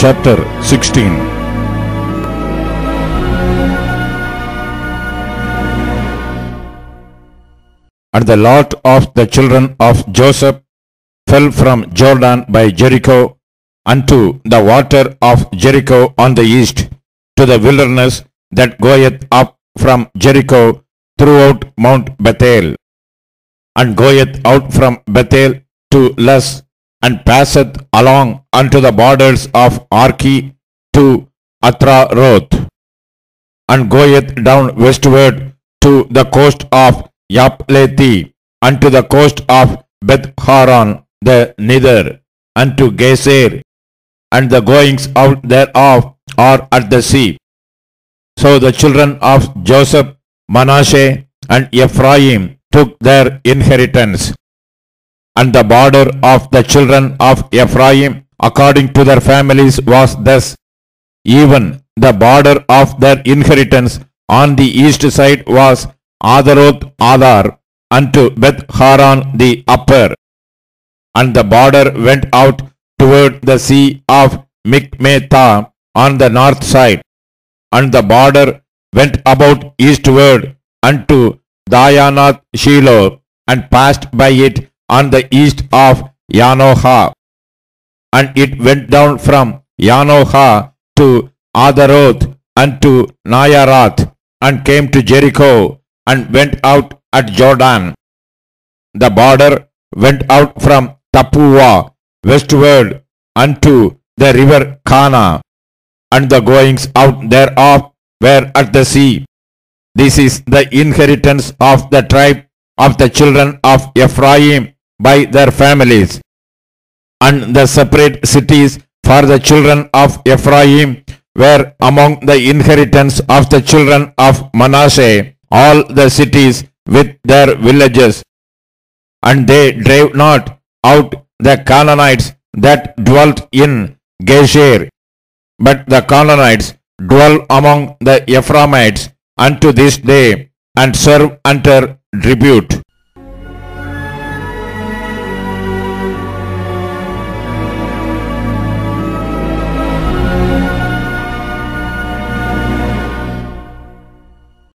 Chapter 16. And the lot of the children of Joseph fell from Jordan by Jericho unto the water of Jericho on the east, to the wilderness that goeth up from Jericho throughout Mount Bethel, and goeth out from Bethel to Luz, and passeth along unto the borders of Arki to Athraroth, and goeth down westward to the coast of Yaplethi, unto the coast of Beth-Horon the nether, unto Gezer, and the goings out thereof are at the sea. So the children of Joseph, Manasseh, and Ephraim took their inheritance. And the border of the children of Ephraim according to their families was thus: even the border of their inheritance on the east side was Adaroth Adar unto Beth-Horon the upper. And the border went out toward the sea of Mikmetah on the north side, and the border went about eastward unto Dianath Shiloh, and passed by it on the east of Yanohah, and it went down from Yanohah to Adaroth unto Nayarath, and came to Jericho, and went out at Jordan. The border went out from Tappuah westward unto the river Kana, and the goings out thereof were at the sea. This is the inheritance of the tribe of the children of Ephraim by their families. And the separate cities for the children of Ephraim were among the inheritance of the children of Manasseh, all the cities with their villages. And they drave not out the Canaanites that dwelt in Gezer, but the Canaanites dwell among the Ephraimites unto this day, and serve under tribute.